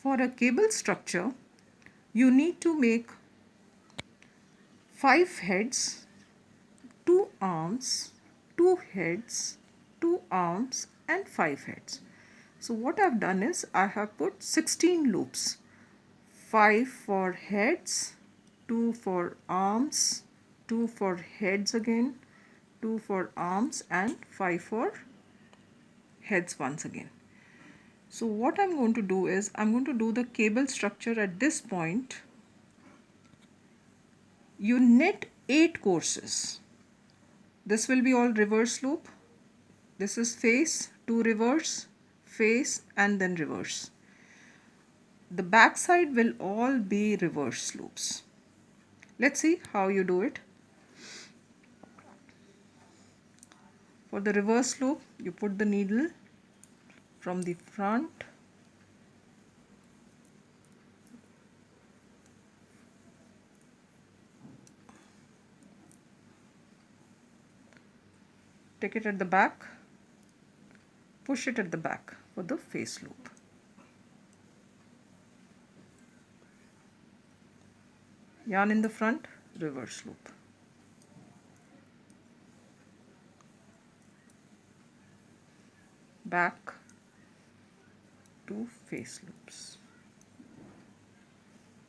For a cable structure, you need to make 5 heads, 2 arms, 2 heads, 2 arms and 5 heads. So what I've done is I have put 16 loops. 5 for heads, 2 for arms, 2 for heads again, 2 for arms and 5 for heads once again. So what I'm going to do is I'm going to do the cable structure at this point. You knit 8 courses. This will be all reverse loop. This is face to reverse, face and then reverse. The back side will all be reverse loops. Let's see how you do it. For the reverse loop, you put the needle from the front, take it at the back, push it at the back for the face loop. Yarn in the front, reverse loop. Back to face loops.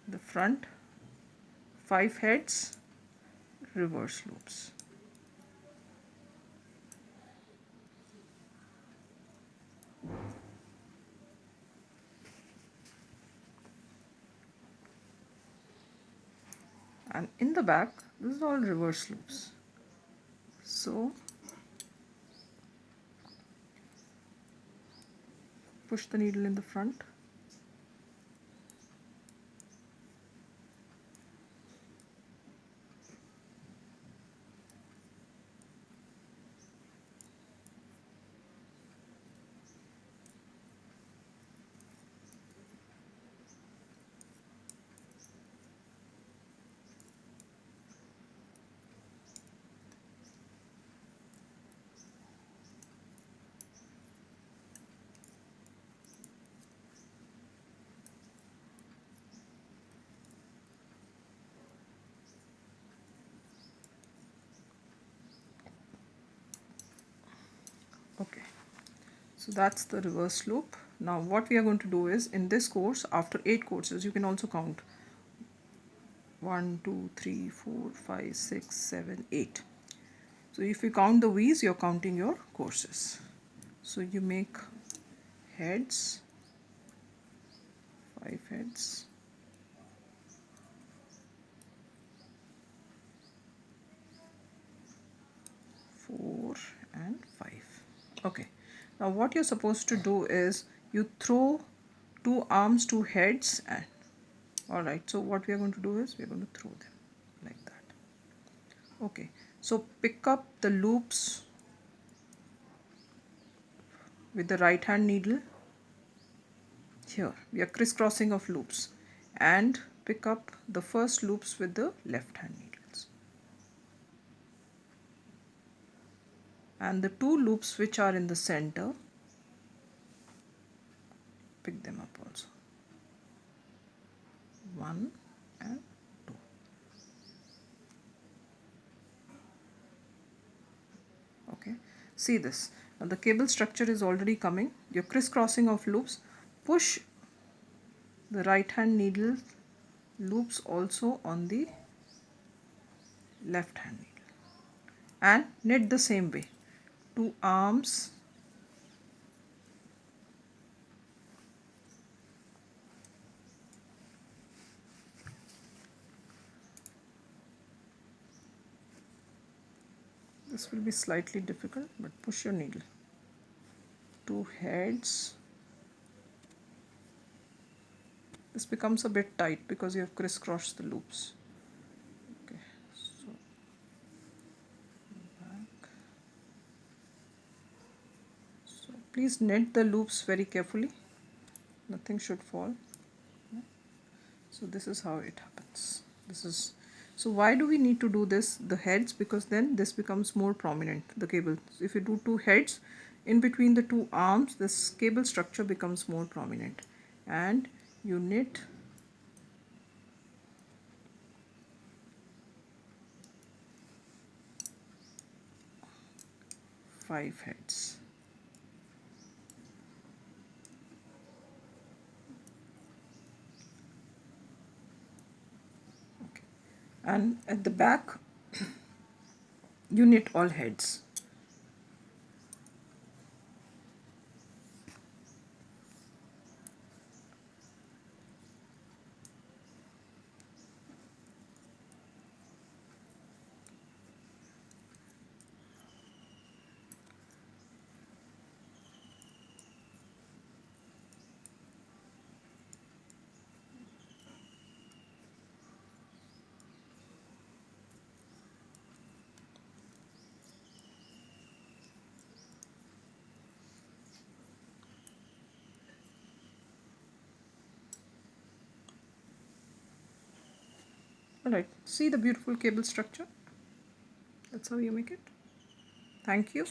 The front, 5 heads, reverse loops. And in the back, this is all reverse loops. So push the needle in the front, okay, so that's the reverse loop. Now what we are going to do is, in this course, after 8 courses, you can also count 1 2 3 4 5 6 7 8. So if you count the V's, you're counting your courses. So you make heads, 5 heads, four and 5. Okay, now what you're supposed to do is you throw 2 arms, 2 heads, and alright, so what we are going to do is we're going to throw them like that. Okay, so pick up the loops with the right hand needle. Here we are crisscrossing of loops, and pick up the first loops with the left hand needles, and the 2 loops which are in the center, pick them up also, 1 and 2. Okay, see this, now the cable structure is already coming. You're crisscrossing of loops, push the right hand needle loops also on the left hand needle and knit the same way. 2 arms, this will be slightly difficult, but push your needle. 2 heads, this becomes a bit tight because you have crisscrossed the loops. Okay, so back. So please knit the loops very carefully, nothing should fall. So this is how it happens. This is, so why do we need to do this, the heads? Because then this becomes more prominent, the cable. If you do 2 heads in between the 2 arms, this cable structure becomes more prominent, and you knit 5 heads. Okay. And at the back you knit all heads. Alright, see the beautiful cable structure? That's how you make it. Thank you.